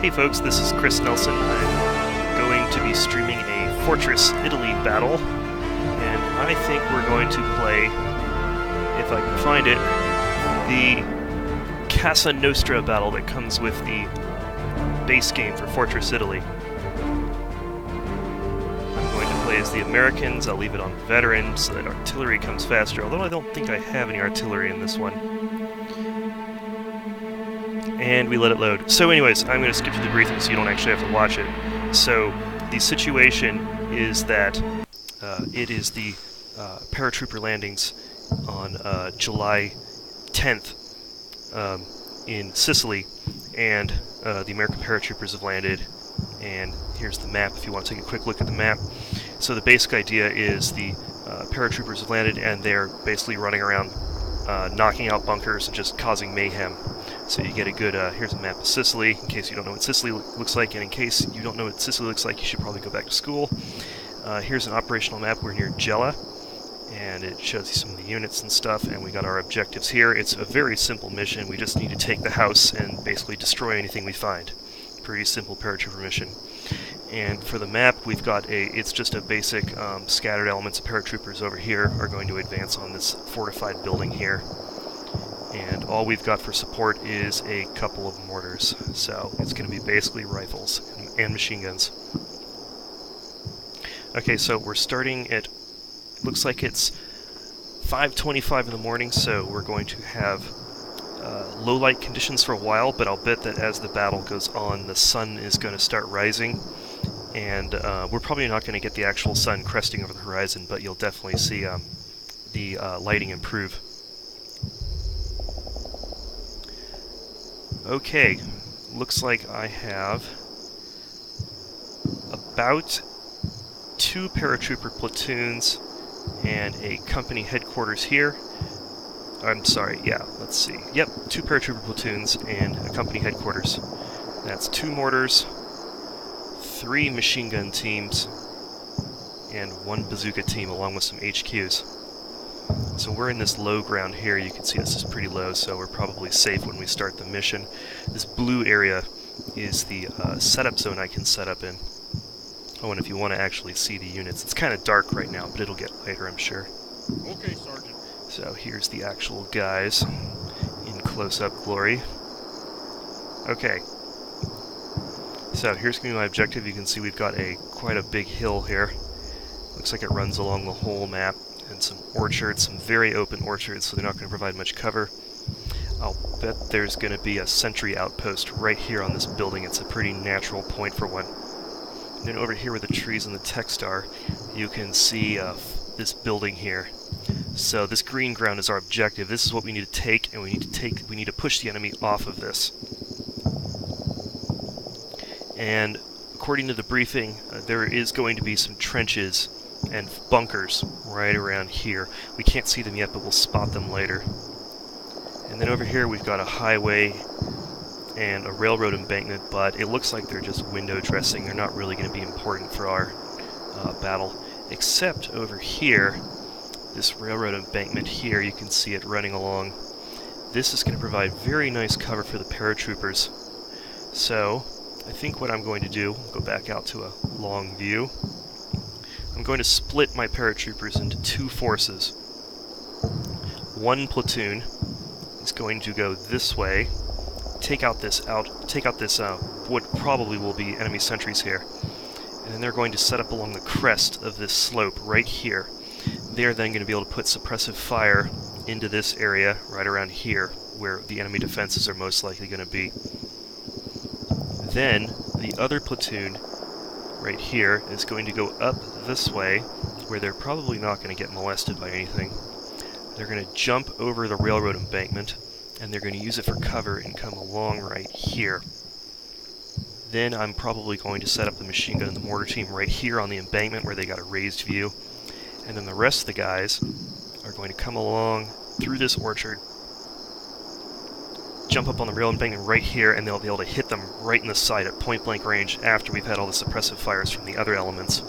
Hey folks, this is Chris Nelson. I'm going to be streaming a Fortress Italy battle, and I think we're going to play, if I can find it, the Casa Nostra battle that comes with the base game for Fortress Italy. I'm going to play as the Americans. I'll leave it on veteran so that artillery comes faster, although I don't think I have any artillery in this one. And we let it load. So anyways, I'm going to skip to the briefing so you don't actually have to watch it. So the situation is that it is the paratrooper landings on July 10th in Sicily, and the American paratroopers have landed, and here's the map if you want to take a quick look at the map. So the basic idea is the paratroopers have landed and they're basically running around knocking out bunkers and just causing mayhem. So you get a good, here's a map of Sicily, in case you don't know what Sicily looks like, and in case you don't know what Sicily looks like, you should probably go back to school. Here's an operational map. We're near Gela, and it shows you some of the units and stuff, and we got our objectives here. It's a very simple mission. We just need to take the house and basically destroy anything we find. Pretty simple paratrooper mission. And for the map, we've got it's just a basic scattered elements of paratroopers over here are going to advance on this fortified building here. And all we've got for support is a couple of mortars. So it's going to be basically rifles and machine guns. Okay, so we're starting at, looks like it's 5:25 in the morning, so we're going to have low light conditions for a while, but I'll bet that as the battle goes on, the sun is going to start rising. And we're probably not going to get the actual sun cresting over the horizon, but you'll definitely see the lighting improve. Okay, looks like I have about 2 paratrooper platoons and a company headquarters here. I'm sorry, yeah, let's see. Yep, 2 paratrooper platoons and a company headquarters. That's 2 mortars, 3 machine gun teams, and 1 bazooka team along with some HQs. So we're in this low ground here. You can see this is pretty low, so we're probably safe when we start the mission. This blue area is the setup zone I can set up in. Oh, and if you want to actually see the units, it's kind of dark right now, but it'll get lighter, I'm sure. Okay, Sergeant. So here's the actual guys in close-up glory. Okay. So here's going to be my objective. You can see we've got quite a big hill here. Looks like it runs along the whole map. And some orchards, some very open orchards, so they're not going to provide much cover. I'll bet there's going to be a sentry outpost right here on this building. It's a pretty natural point for one. And then over here where the trees and the text are, you can see this building here. So this green ground is our objective. This is what we need to take, and we need to push the enemy off of this. And according to the briefing, there is going to be some trenches and bunkers right around here. We can't see them yet, but we'll spot them later. And then over here we've got a highway and a railroad embankment, but it looks like they're just window dressing. They're not really going to be important for our battle. Except over here, this railroad embankment here, you can see it running along. This is going to provide very nice cover for the paratroopers. So I think what I'm going to do, go back out to a long view. I'm going to split my paratroopers into 2 forces. 1 platoon is going to go this way, take out this what probably will be enemy sentries here, and then they're going to set up along the crest of this slope right here. They're then going to be able to put suppressive fire into this area right around here, where the enemy defenses are most likely going to be. Then the other platoon right here is going to go up this way, where they're probably not going to get molested by anything. They're going to jump over the railroad embankment, and they're going to use it for cover and come along right here. Then I'm probably going to set up the machine gun and the mortar team right here on the embankment where they got a raised view. And then the rest of the guys are going to come along through this orchard, jump up on the rail embankment right here, and they'll be able to hit them right in the side at point-blank range after we've had all the suppressive fires from the other elements.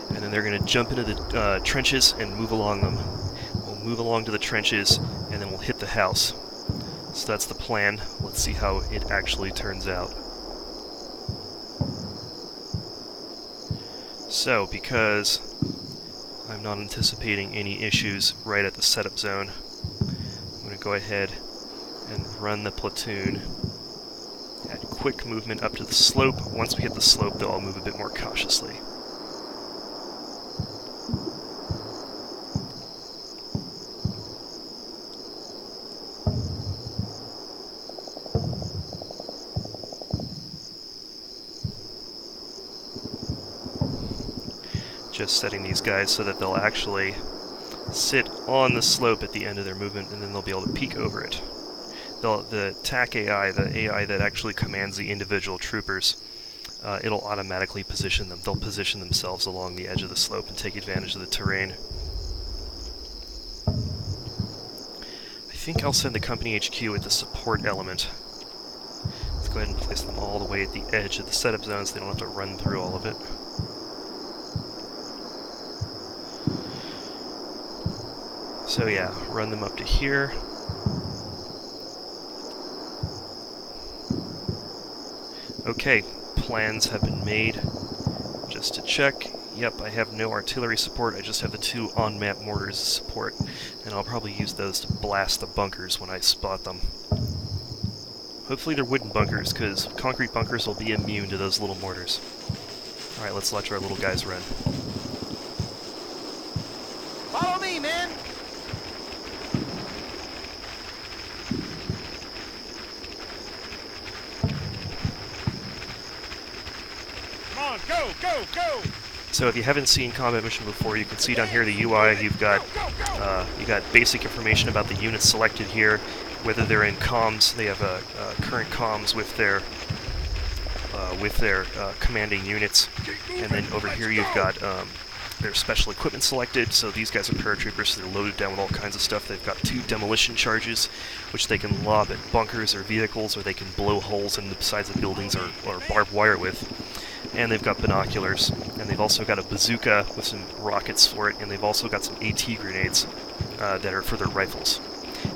And then they're going to jump into the trenches and move along them. We'll move along to the trenches, and then we'll hit the house. So that's the plan. Let's see how it actually turns out. So, because I'm not anticipating any issues right at the setup zone, I'm going to go ahead and run the platoon at quick movement up to the slope. Once we hit the slope, though, I'll move a bit more cautiously. Just setting these guys so that they'll actually sit on the slope at the end of their movement, and then they'll be able to peek over it. The TAC AI, the AI that actually commands the individual troopers, it'll automatically position them. They'll position themselves along the edge of the slope and take advantage of the terrain. I think I'll send the company HQ with the support element. Let's go ahead and place them all the way at the edge of the setup zone so they don't have to run through all of it. So yeah, run them up to here. Okay, plans have been made. Just to check, yep, I have no artillery support, I just have the 2 on-map mortars support, and I'll probably use those to blast the bunkers when I spot them. Hopefully they're wooden bunkers, because concrete bunkers will be immune to those little mortars. Alright, let's let our little guys run. Follow me, man! Go, go, go! So if you haven't seen Combat Mission before, you can see down here the UI, you've got basic information about the units selected here, whether they're in comms, they have current comms with their commanding units, and then over here you've got their special equipment selected. So these guys are paratroopers, so they're loaded down with all kinds of stuff. They've got 2 demolition charges, which they can lob at bunkers or vehicles, or they can blow holes in the sides of buildings or barbed wire with. And they've got binoculars, and they've also got a bazooka with some rockets for it, and they've also got some AT grenades that are for their rifles.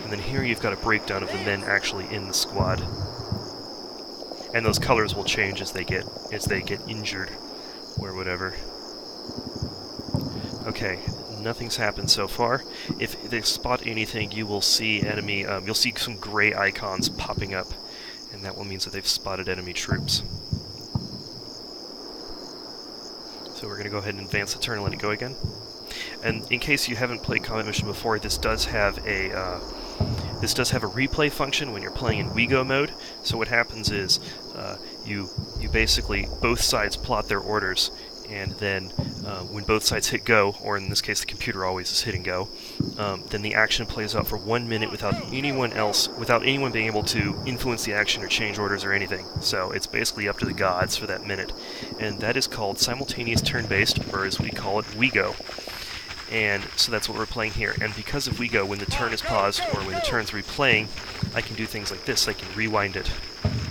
And then here you've got a breakdown of the men actually in the squad. And those colors will change as they get injured or whatever. Okay, nothing's happened so far. If they spot anything, you will see enemy. You'll see some gray icons popping up, and that will mean that they've spotted enemy troops. So we're going to go ahead and advance the turn and let it go again. And in case you haven't played Combat Mission before, this does have a replay function when you're playing in WeGo mode. So what happens is you basically, both sides plot their orders, and then when both sides hit go, or in this case the computer always is hitting go, then the action plays out for 1 minute without anyone being able to influence the action or change orders or anything. So it's basically up to the gods for that minute. And that is called simultaneous turn-based, or as we call it, WeGo. And so that's what we're playing here. And because of WeGo, when the turn is paused, or when the turn's replaying, I can do things like this. I can rewind it.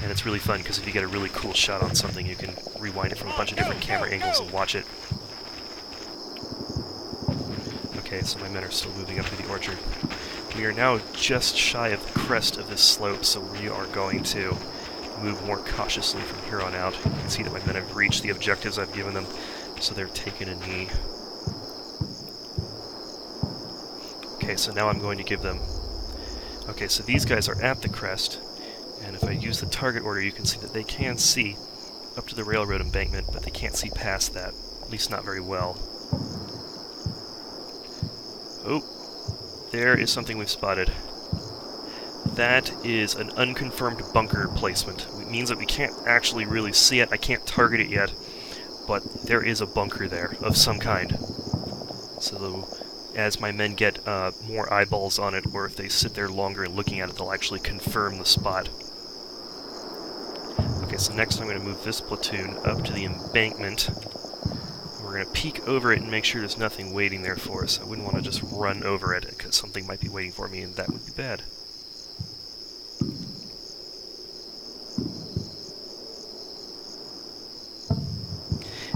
And it's really fun, because if you get a really cool shot on something, you can rewind it from a bunch of different camera angles and watch it. Okay, so my men are still moving up to the orchard. We are now just shy of the crest of this slope, so we are going to move more cautiously from here on out. You can see that my men have reached the objectives I've given them, so they're taking a knee. Okay, so now I'm going to give them... Okay, so these guys are at the crest, and if I use the target order, you can see that they can see up to the railroad embankment, but they can't see past that, at least not very well. Oh, there is something we've spotted. That is an unconfirmed bunker placement. It means that we can't actually really see it. I can't target it yet, but there is a bunker there of some kind. So as my men get more eyeballs on it, or if they sit there longer and looking at it, they'll actually confirm the spot. Okay, so next I'm going to move this platoon up to the embankment. We're going to peek over it and make sure there's nothing waiting there for us. I wouldn't want to just run over it, because something might be waiting for me, and that would be bad.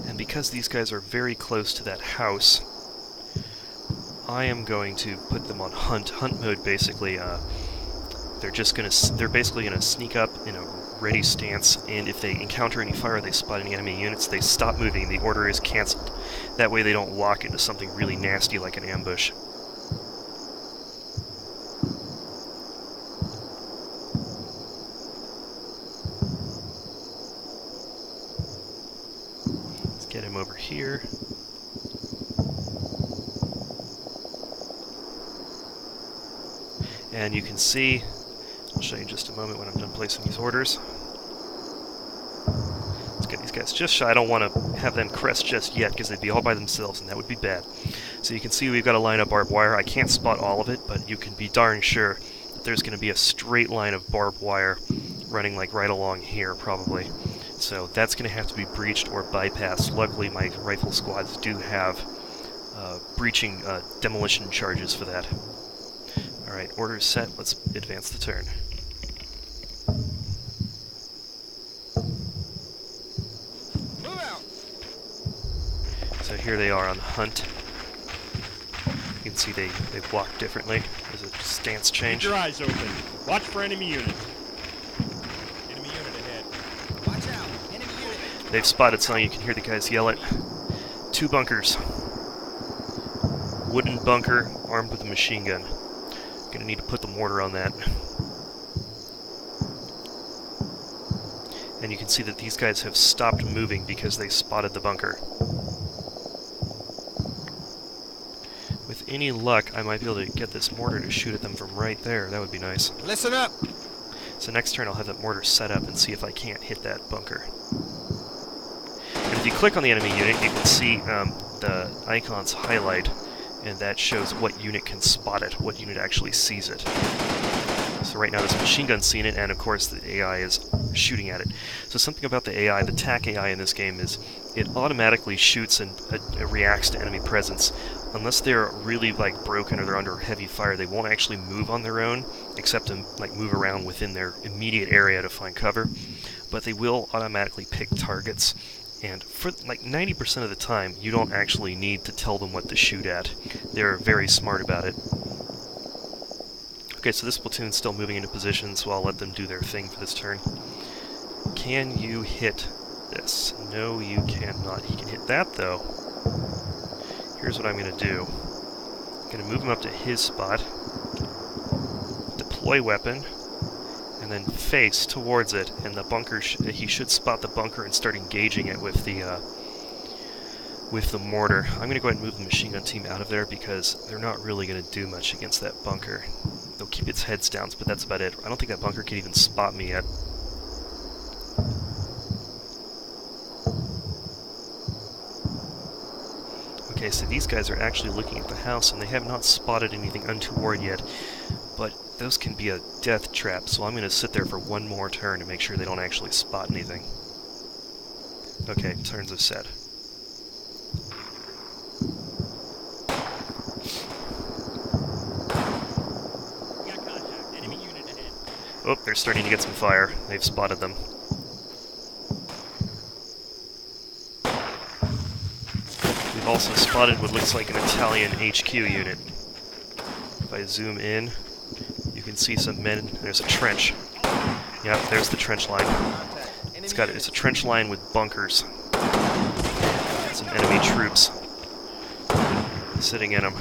And because these guys are very close to that house, I am going to put them on hunt mode. Basically, they're basically gonna sneak up in a ready stance, and if they encounter any fire, they spot any enemy units, they stop moving. The order is cancelled. That way they don't walk into something really nasty like an ambush. Let's get him over here. And you can see, I'll show you in just a moment when I'm done placing these orders. Let's get these guys just shy. I don't want to have them crest just yet because they'd be all by themselves and that would be bad. So you can see we've got a line of barbed wire. I can't spot all of it, but you can be darn sure that there's going to be a straight line of barbed wire running like right along here probably. So that's going to have to be breached or bypassed. Luckily my rifle squads do have breaching demolition charges for that. Alright, orders set, let's advance the turn. Move out. So here they are on the hunt. You can see they walk differently. There's a stance change. Keep your eyes open. Watch for enemy units. Enemy unit ahead. Watch out. Enemy unit. They've spotted something, you can hear the guys yell it. 2 bunkers. Wooden bunker armed with a machine gun. Gonna need to put the mortar on that. And you can see that these guys have stopped moving because they spotted the bunker. With any luck, I might be able to get this mortar to shoot at them from right there. That would be nice. Listen up. So next turn I'll have that mortar set up and see if I can't hit that bunker. And if you click on the enemy unit, you can see the icons highlight, and that shows what unit can spot it, what unit actually sees it. So right now this machine gun's seeing it, and of course the AI is shooting at it. So something about the AI, the TAC AI in this game, is it automatically shoots and reacts to enemy presence. Unless they're really like broken or they're under heavy fire, they won't actually move on their own, except to like move around within their immediate area to find cover. But they will automatically pick targets. And for like 90% of the time, you don't actually need to tell them what to shoot at. They're very smart about it. Okay, so this platoon's still moving into position, so I'll let them do their thing for this turn. Can you hit this? No, you cannot. He can hit that, though. Here's what I'm going to do. I'm going to move him up to his spot, deploy weapon, and then face towards it, and the bunker, he should spot the bunker and start engaging it with the mortar. I'm going to go ahead and move the machine gun team out of there because they're not really going to do much against that bunker. They'll keep its heads down, but that's about it. I don't think that bunker can even spot me yet. Okay, so these guys are actually looking at the house, and they have not spotted anything untoward yet, but those can be a death trap, so I'm going to sit there for one more turn to make sure they don't actually spot anything. Okay, turns are set. We got contact. Enemy unit ahead. Oh, they're starting to get some fire. They've spotted them. We've also spotted what looks like an Italian HQ unit. If I zoom in, you can see some men. There's a trench. Yep, there's the trench line. It's a trench line with bunkers. Some enemy troops sitting in them.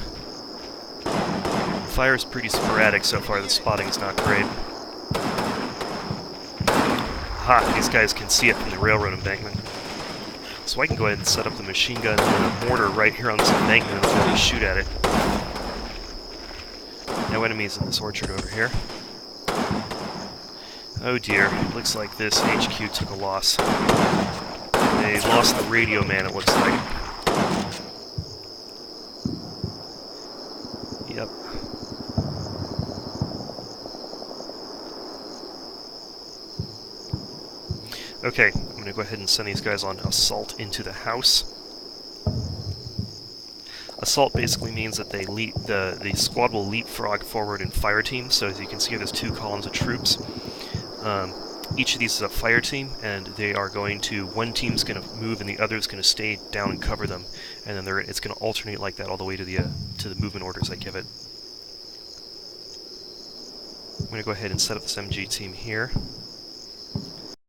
Fire's pretty sporadic so far. The spotting's not great. Ha! These guys can see it from the railroad embankment. So I can go ahead and set up the machine gun and the mortar right here on this embankment and really shoot at it. No enemies in this orchard over here. Oh dear, looks like this HQ took a loss. They lost the radio man, it looks like. Yep. Okay, I'm going to go ahead and send these guys on assault into the house. Assault basically means that they the squad will leapfrog forward in fire teams. So as you can see, there's 2 columns of troops. Each of these is a fire team, and they are going to, one team's going to move and the other's going to stay down and cover them, and then it's going to alternate like that all the way to the movement orders I give it. I'm going to go ahead and set up this MG team here.